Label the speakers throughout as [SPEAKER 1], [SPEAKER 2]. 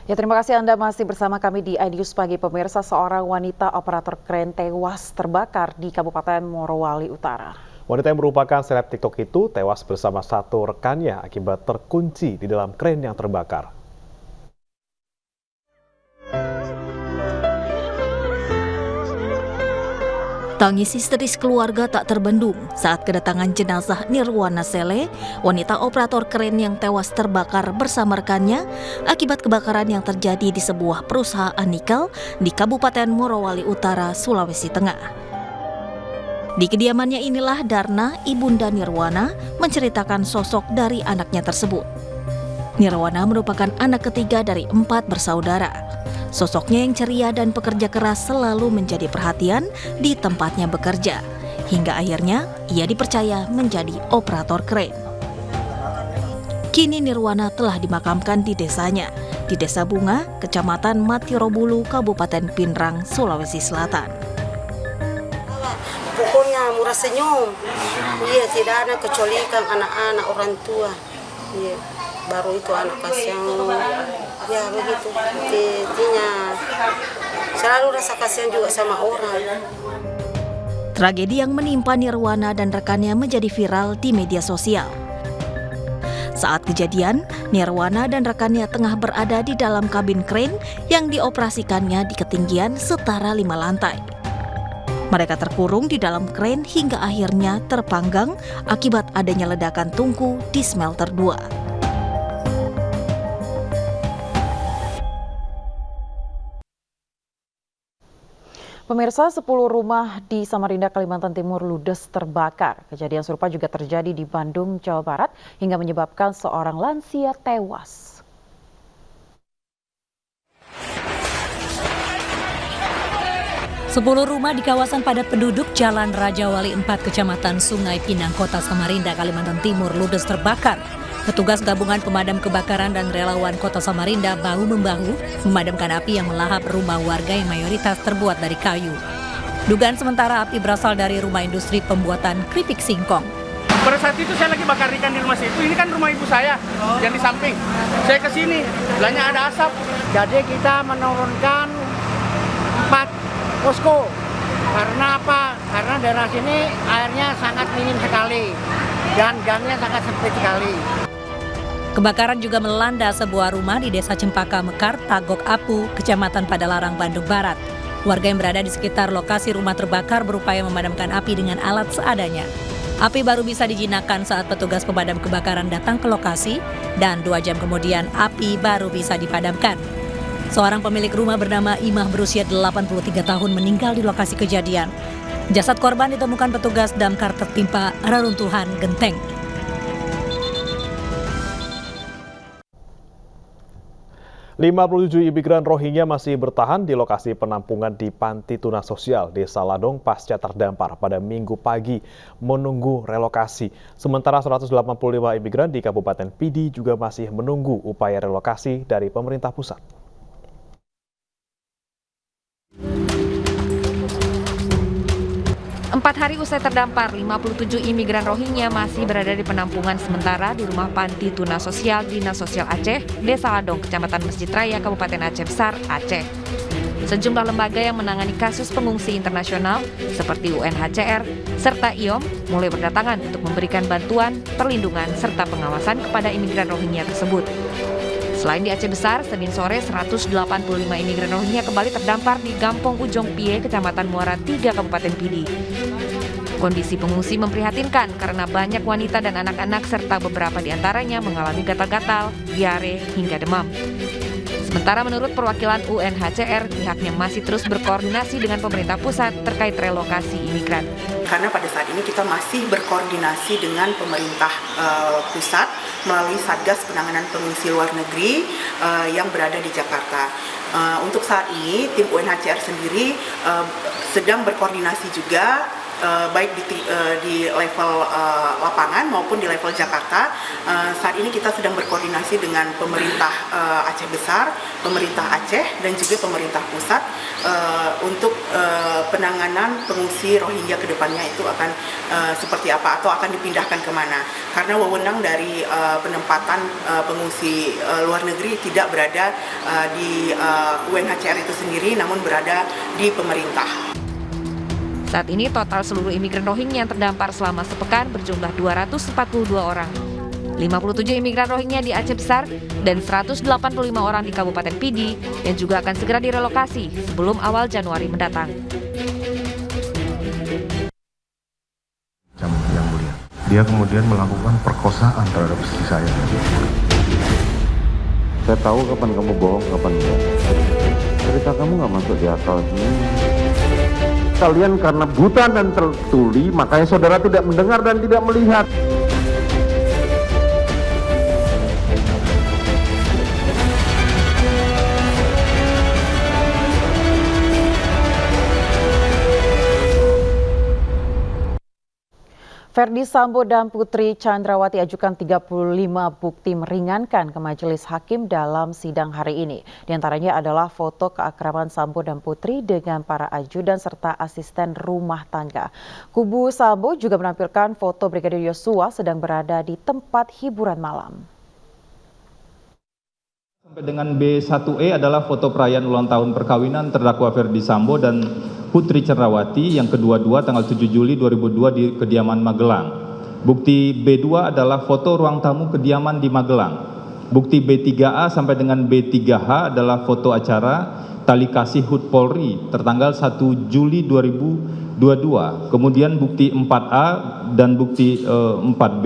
[SPEAKER 1] Ya, terima kasih Anda masih bersama kami di iNews Pagi. Pemirsa, seorang wanita operator kren tewas terbakar di Kabupaten Morowali Utara.
[SPEAKER 2] Wanita yang merupakan seleb TikTok itu tewas bersama satu rekannya akibat terkunci di dalam kren yang terbakar.
[SPEAKER 3] Tangis histeris keluarga tak terbendung saat kedatangan jenazah Nirwana Sele, wanita operator kren yang tewas terbakar bersama rekannya akibat kebakaran yang terjadi di sebuah perusahaan nikel di Kabupaten Morowali Utara, Sulawesi Tengah. Di kediamannya inilah Darna, ibunda Nirwana, menceritakan sosok dari anaknya tersebut. Nirwana merupakan anak ketiga dari 4 bersaudara. Sosoknya yang ceria dan pekerja keras selalu menjadi perhatian di tempatnya bekerja, hingga akhirnya ia dipercaya menjadi operator kren. Kini Nirwana telah dimakamkan di desanya, di Desa Bunga, Kecamatan Matirobulu, Kabupaten Pinrang, Sulawesi Selatan.
[SPEAKER 4] Pokoknya murah senyum, iya tidak ada kecuali kan anak-anak orang tua, iya baru itu anak kasihan. Ya begitu, intinya selalu rasa kasihan juga sama orang.
[SPEAKER 3] Tragedi yang menimpa Nirwana dan rekannya menjadi viral di media sosial. Saat kejadian, Nirwana dan rekannya tengah berada di dalam kabin kren yang dioperasikannya di ketinggian setara 5 lantai. Mereka terkurung di dalam kren hingga akhirnya terpanggang akibat adanya ledakan tungku di smelter 2.
[SPEAKER 1] Pemirsa, 10 rumah di Samarinda, Kalimantan Timur ludes terbakar. Kejadian serupa juga terjadi di Bandung, Jawa Barat hingga menyebabkan seorang lansia tewas.
[SPEAKER 5] Sepuluh rumah di kawasan padat penduduk Jalan Raja Wali 4, Kecamatan Sungai Pinang, Kota Samarinda, Kalimantan Timur ludes terbakar. Petugas gabungan pemadam kebakaran dan relawan Kota Samarinda bahu-membahu memadamkan api yang melahap rumah warga yang mayoritas terbuat dari kayu. Dugaan sementara api berasal dari rumah industri pembuatan keripik singkong.
[SPEAKER 6] Pada saat itu saya lagi bakar ikan di rumah situ. Ini kan rumah ibu saya yang di samping. Saya ke sini, bilangnya ada asap.
[SPEAKER 7] Jadi kita menurunkan 4 posko. Karena apa? Karena daerah sini airnya sangat minim sekali dan gangnya sangat sempit sekali.
[SPEAKER 5] Kebakaran juga melanda sebuah rumah di Desa Cempaka Mekar, Tagok Apu, Kecamatan Padalarang, Bandung Barat. Warga yang berada di sekitar lokasi rumah terbakar berupaya memadamkan api dengan alat seadanya. Api baru bisa dijinakkan saat petugas pemadam kebakaran datang ke lokasi dan 2 jam kemudian api baru bisa dipadamkan. Seorang pemilik rumah bernama Imah berusia 83 tahun meninggal di lokasi kejadian. Jasad korban ditemukan petugas damkar tertimpa reruntuhan genteng.
[SPEAKER 2] ...57 imigran Rohingya masih bertahan di lokasi penampungan di Panti Tunas Sosial Desa Ladong pasca terdampar pada Minggu pagi menunggu relokasi. Sementara 185 imigran di Kabupaten Pidi juga masih menunggu upaya relokasi dari pemerintah pusat.
[SPEAKER 8] 4 hari usai terdampar, 57 imigran Rohingya masih berada di penampungan sementara di rumah Panti Tunas Sosial Dinas Sosial Aceh, Desa Ladong, Kecamatan Masjid Raya, Kabupaten Aceh Besar, Aceh. Sejumlah lembaga yang menangani kasus pengungsi internasional seperti UNHCR serta IOM mulai berdatangan untuk memberikan bantuan, perlindungan, serta pengawasan kepada imigran Rohingya tersebut. Selain di Aceh Besar, Senin sore 185 imigran Rohingya kembali terdampar di Gampong Ujong Pie, Kecamatan Muara 3, Kabupaten Pidi. Kondisi pengungsi memprihatinkan karena banyak wanita dan anak-anak serta beberapa di antaranya mengalami gatal-gatal, diare, hingga demam. Sementara menurut perwakilan UNHCR, pihaknya masih terus berkoordinasi dengan pemerintah pusat terkait relokasi imigran.
[SPEAKER 9] Karena pada saat ini kita masih berkoordinasi dengan pemerintah pusat melalui Satgas Penanganan Pengungsi Luar Negeri yang berada di Jakarta. Untuk saat ini, tim UNHCR sendiri sedang berkoordinasi juga baik di level lapangan maupun di level Jakarta. Saat ini kita sedang berkoordinasi dengan pemerintah Aceh Besar, pemerintah Aceh, dan juga pemerintah pusat untuk penanganan pengungsi Rohingya ke depannya itu akan seperti apa atau akan dipindahkan kemana. Karena wewenang dari penempatan pengungsi luar negeri tidak berada di UNHCR itu sendiri, namun berada di pemerintah.
[SPEAKER 8] Saat ini total seluruh imigran Rohingya yang terdampar selama sepekan berjumlah 242 orang. 57 imigran Rohingya di Aceh Besar dan 185 orang di Kabupaten Pidi yang juga akan segera direlokasi sebelum awal Januari mendatang.
[SPEAKER 10] Yang mulia, dia kemudian melakukan perkosaan terhadap istri saya. Saya tahu kapan kamu bohong, kapan enggak. Cerita kamu nggak masuk di akal sih. Kalian karena buta dan tertuli, makanya saudara tidak mendengar dan tidak melihat.
[SPEAKER 1] Verdi Sambo dan Putri Chandrawati ajukan 35 bukti meringankan ke Majelis Hakim dalam sidang hari ini. Di antaranya adalah foto keakraban Sambo dan Putri dengan para ajudan serta asisten rumah tangga. Kubu Sambo juga menampilkan foto Brigadir Yosua sedang berada di tempat hiburan malam.
[SPEAKER 11] Sampai dengan B1E adalah foto perayaan ulang tahun perkawinan terdakwa Verdi Sambo dan Putri Chandrawati yang kedua-dua tanggal 7 Juli 2002 di kediaman Magelang. Bukti B2 adalah foto ruang tamu kediaman di Magelang. Bukti B3A sampai dengan B3H adalah foto acara tali kasih HUT Polri tertanggal 1 Juli 2022. Kemudian bukti 4A dan bukti 4B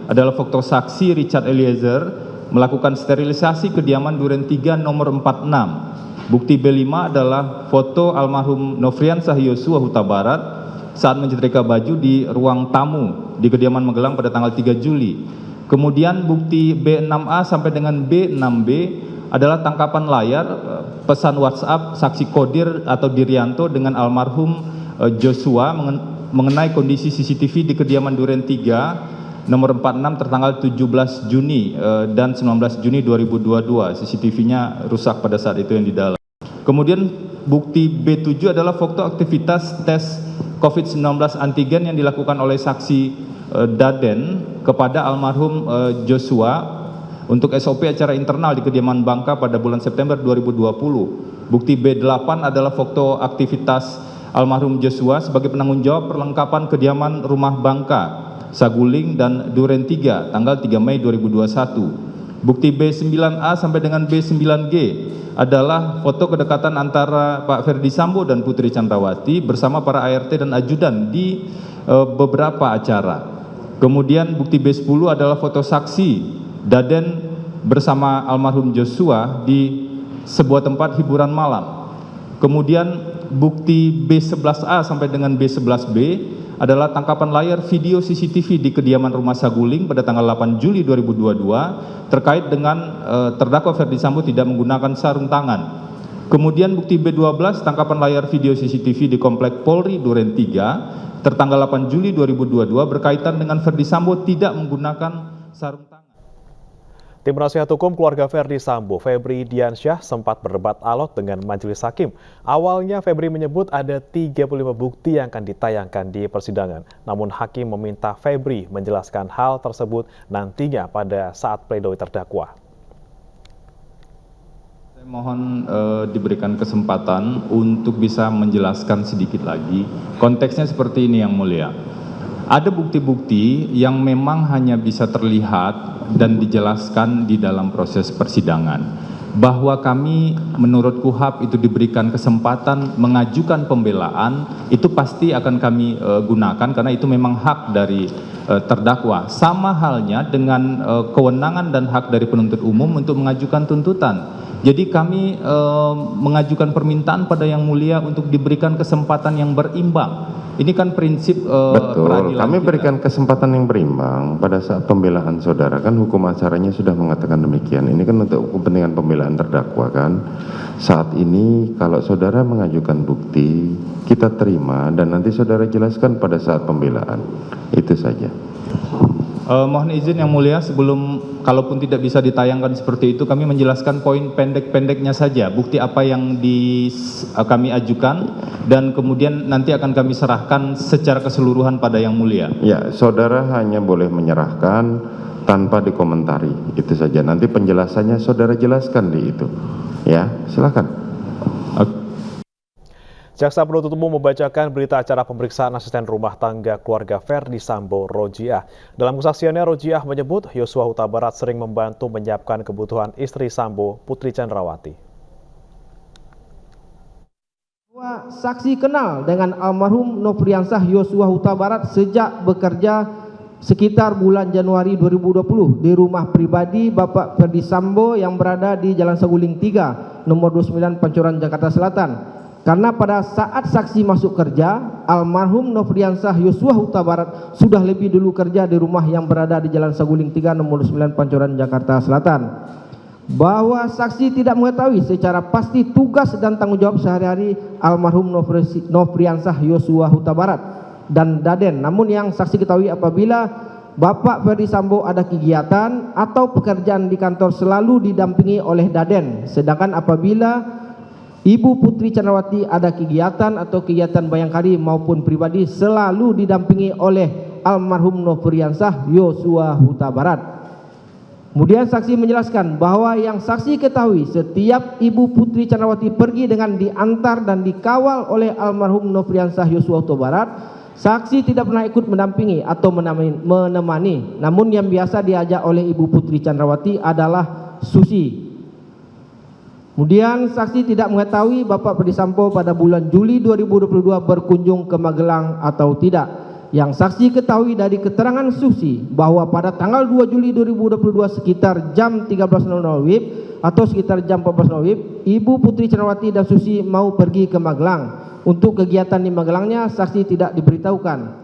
[SPEAKER 11] adalah foto saksi Richard Eliezer melakukan sterilisasi kediaman Duren 3 nomor 46. Bukti B5 adalah foto almarhum Nofriansah Yosua Huta Barat saat menyetrika baju di ruang tamu di kediaman Magelang pada tanggal 3 Juli. Kemudian bukti B6A sampai dengan B6B adalah tangkapan layar pesan WhatsApp saksi Kodir atau Dirianto dengan almarhum Joshua mengenai kondisi CCTV di kediaman Duren 3 nomor 46 tertanggal 17 Juni dan 19 Juni 2022. CCTV-nya rusak pada saat itu yang di dalam. Kemudian bukti B7 adalah foto aktivitas tes COVID-19 antigen yang dilakukan oleh saksi Daden kepada almarhum Joshua untuk SOP acara internal di kediaman Bangka pada bulan September 2020. Bukti B8 adalah foto aktivitas almarhum Joshua sebagai penanggung jawab perlengkapan kediaman rumah Bangka, Saguling dan Duren 3 tanggal 3 Mei 2021. Bukti B9A sampai dengan B9G adalah foto kedekatan antara Pak Verdi Sambo dan Putri Chandrawati bersama para ART dan ajudan di beberapa acara. Kemudian bukti B10 adalah foto saksi Daden bersama almarhum Joshua di sebuah tempat hiburan malam. Kemudian bukti B11A sampai dengan B11B adalah tangkapan layar video CCTV di kediaman rumah Saguling pada tanggal 8 Juli 2022 terkait dengan terdakwa Verdi Sambo tidak menggunakan sarung tangan. Kemudian bukti B12 tangkapan layar video CCTV di Komplek Polri Duren 3 tertanggal 8 Juli 2022 berkaitan dengan Verdi Sambo tidak menggunakan sarung tangan.
[SPEAKER 2] Tim Nasihat Hukum keluarga Verdi Sambo, Febri Diansyah, sempat berdebat alot dengan majelis hakim. Awalnya Febri menyebut ada 35 bukti yang akan ditayangkan di persidangan. Namun hakim meminta Febri menjelaskan hal tersebut nantinya pada saat pledoi terdakwa.
[SPEAKER 11] Saya mohon diberikan kesempatan untuk bisa menjelaskan sedikit lagi. Konteksnya seperti ini Yang Mulia. Ada bukti-bukti yang memang hanya bisa terlihat dan dijelaskan di dalam proses persidangan. Bahwa kami menurut KUHAP itu diberikan kesempatan mengajukan pembelaan, itu pasti akan kami gunakan karena itu memang hak dari terdakwa. Sama halnya dengan kewenangan dan hak dari penuntut umum untuk mengajukan tuntutan. Jadi kami mengajukan permintaan pada Yang Mulia untuk diberikan kesempatan yang berimbang. Ini kan prinsip
[SPEAKER 10] betul, kami berikan kesempatan yang berimbang pada saat pembelaan saudara, kan hukum acaranya sudah mengatakan demikian. Ini kan untuk kepentingan pembelaan terdakwa kan. Saat ini kalau saudara mengajukan bukti, kita terima dan nanti saudara jelaskan pada saat pembelaan. Itu saja.
[SPEAKER 11] Mohon izin Yang Mulia, sebelum kalaupun tidak bisa ditayangkan seperti itu, kami menjelaskan poin pendek-pendeknya saja, bukti apa yang kami ajukan, dan kemudian nanti akan kami serahkan secara keseluruhan pada Yang Mulia. Ya, saudara hanya boleh menyerahkan tanpa dikomentari, itu saja. Nanti penjelasannya saudara jelaskan di itu. Ya, silakan.
[SPEAKER 2] Jaksa penuntut umum membacakan berita acara pemeriksaan asisten rumah tangga keluarga Ferdi Sambo, Rojiah. Dalam kesaksiannya, Rojiah menyebut Yosua Huta Barat sering membantu menyiapkan kebutuhan istri Sambo, Putri Chandrawati.
[SPEAKER 12] Saksi kenal dengan almarhum Nofriansah Yosua Huta Barat sejak bekerja sekitar bulan Januari 2020 di rumah pribadi Bapak Ferdi Sambo yang berada di Jalan Saguling 3, nomor 29 Pancoran, Jakarta Selatan. Karena pada saat saksi masuk kerja, almarhum Nofriansah Yosua Huta Barat sudah lebih dulu kerja di rumah yang berada di Jalan Saguling 3, nomor 29 Pancoran, Jakarta Selatan. Bahwa saksi tidak mengetahui secara pasti tugas dan tanggung jawab sehari-hari almarhum Nofriansah Yosua Huta Barat dan Daden. Namun yang saksi ketahui apabila Bapak Ferdi Sambo ada kegiatan atau pekerjaan di kantor selalu didampingi oleh Daden. Sedangkan apabila Ibu Putri Chandrawati ada kegiatan atau kegiatan bayangkari maupun pribadi selalu didampingi oleh almarhum Nofriansah Yosua Huta Barat. Kemudian saksi menjelaskan bahwa yang saksi ketahui setiap Ibu Putri Chandrawati pergi dengan diantar dan dikawal oleh almarhum Nofriansah Yosua Huta Barat, saksi tidak pernah ikut mendampingi atau menemani. Namun yang biasa diajak oleh Ibu Putri Chandrawati adalah Susi. Kemudian saksi tidak mengetahui Bapak Ferdi Sambo pada bulan Juli 2022 berkunjung ke Magelang atau tidak. Yang saksi ketahui dari keterangan Susi bahwa pada tanggal 2 Juli 2022 sekitar jam 13.00 WIB atau sekitar jam 14.00 WIB, Ibu Putri Chandrawati dan Susi mau pergi ke Magelang. Untuk kegiatan di Magelangnya saksi tidak diberitahukan.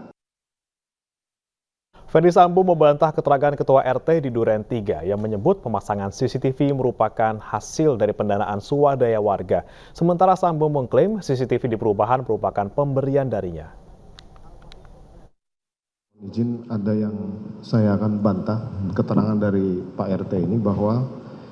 [SPEAKER 2] Ferdi Sambo membantah keterangan Ketua RT di Duren 3 yang menyebut pemasangan CCTV merupakan hasil dari pendanaan swadaya warga. Sementara Sambo mengklaim CCTV di perumahan merupakan pemberian darinya.
[SPEAKER 13] Izin ada yang saya akan bantah keterangan dari Pak RT ini bahwa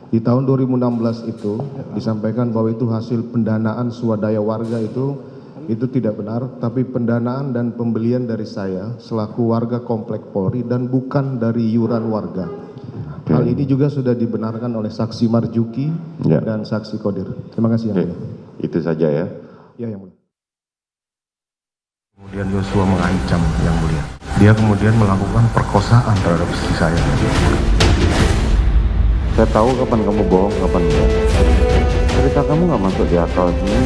[SPEAKER 13] di tahun 2016 itu disampaikan bahwa itu hasil pendanaan swadaya warga itu tidak benar, tapi pendanaan dan pembelian dari saya selaku warga Komplek Polri dan bukan dari iuran warga. Hal ini juga sudah dibenarkan oleh saksi Marjuki dan saksi Kodir. Terima kasih Yang Mulia.
[SPEAKER 10] Itu saja ya.
[SPEAKER 13] Ya Yang Mulia. Kemudian Yosua mengancam Yang Mulia. Dia kemudian melakukan perkosaan terhadap istri saya.
[SPEAKER 10] Saya tahu kapan kamu bohong, kapan enggak. Cerita kamu nggak masuk di akal sih.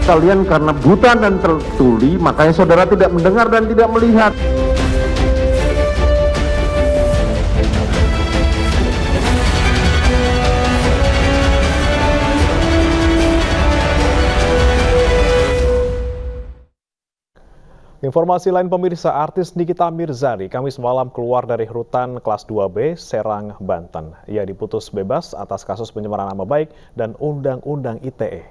[SPEAKER 10] Kalian karena buta dan tertuli, makanya saudara tidak mendengar dan tidak melihat.
[SPEAKER 2] Informasi lain pemirsa, artis Nikita Mirzani Kamis malam keluar dari rutan kelas 2B Serang, Banten. Ia diputus bebas atas kasus pencemaran nama baik dan Undang-Undang ITE.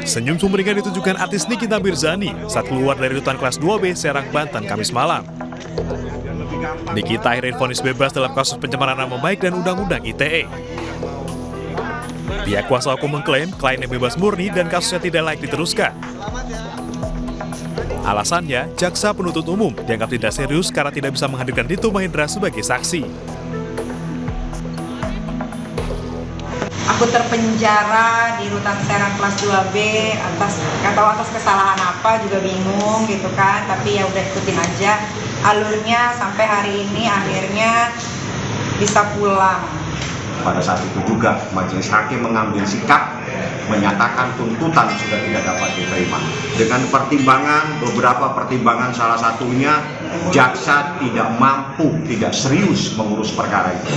[SPEAKER 14] Senyum sumringah ditujukan artis Nikita Mirzani saat keluar dari rutan kelas 2B Serang, Banten Kamis malam. Nikita akhirnya divonis bebas dalam kasus pencemaran nama baik dan Undang-Undang ITE. Pihak kuasa hukum mengklaim kliennya bebas murni dan kasusnya tidak layak diteruskan. Alasannya, jaksa penuntut umum dianggap tidak serius karena tidak bisa menghadirkan Dito Mahendra sebagai saksi.
[SPEAKER 15] Aku terpenjara di rutan Serang kelas 2B nggak tahu atas kesalahan apa, juga bingung gitu kan, tapi ya udah ikutin aja alurnya sampai hari ini akhirnya bisa pulang.
[SPEAKER 16] Pada saat itu juga majelis hakim mengambil sikap menyatakan tuntutan sudah tidak dapat diterima. Dengan pertimbangan, beberapa pertimbangan, salah satunya jaksa tidak mampu, tidak serius mengurus perkara itu.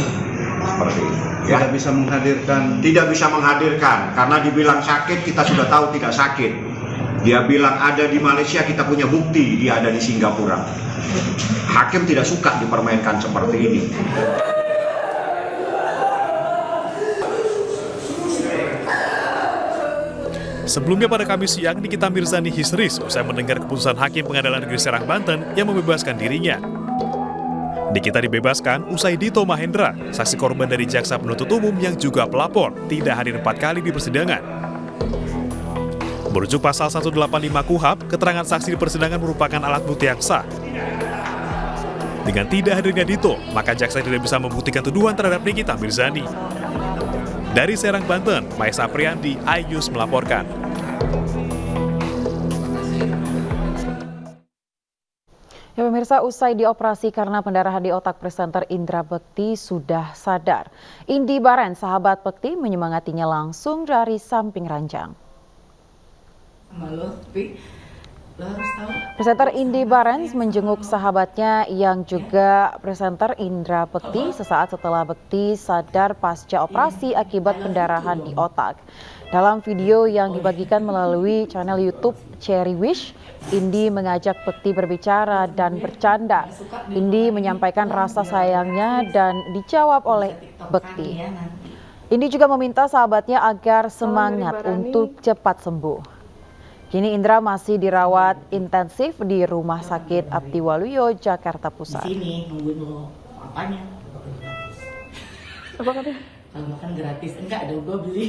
[SPEAKER 16] Seperti itu. Ya. Tidak bisa menghadirkan karena dibilang sakit, kita sudah tahu tidak sakit. Dia bilang ada di Malaysia, kita punya bukti dia ada di Singapura. Hakim tidak suka dipermainkan seperti ini.
[SPEAKER 14] Sebelumnya pada Kamis siang, Nikita Mirzani histeris usai mendengar keputusan Hakim Pengadilan Negeri Serang, Banten yang membebaskan dirinya. Nikita dibebaskan usai Dito Mahendra, saksi korban dari jaksa penuntut umum yang juga pelapor, tidak hadir 4 kali di persidangan. Merujuk pasal 185 KUHP, keterangan saksi di persidangan merupakan alat bukti yang sah. Dengan tidak hadirnya Dito, maka jaksa tidak bisa membuktikan tuduhan terhadap Nikita Mirzani. Dari Serang, Banten, Maesa Priandi, iNews melaporkan.
[SPEAKER 1] Ya pemirsa, usai dioperasi karena pendarahan di otak, presenter Indra Bekti sudah sadar. Indi Barens, sahabat Bekti, menyemangatinya langsung dari samping ranjang. Presenter Indi Barens menjenguk sahabatnya yang juga presenter Indra Bekti sesaat setelah Bekti sadar pasca operasi akibat pendarahan di otak. Dalam video yang dibagikan melalui channel YouTube Cherry Wish, Indi mengajak Bekti berbicara dan bercanda. Indi menyampaikan rasa sayangnya dan dijawab oleh Bekti. Indi juga meminta sahabatnya agar semangat untuk cepat sembuh. Kini Indra masih dirawat intensif di Rumah Sakit Abdiwaluyo, Jakarta Pusat.
[SPEAKER 17] Di sini nungguin lo apanya?
[SPEAKER 1] Apa katanya?
[SPEAKER 17] Kalau makan gratis, enggak ada, gue beli.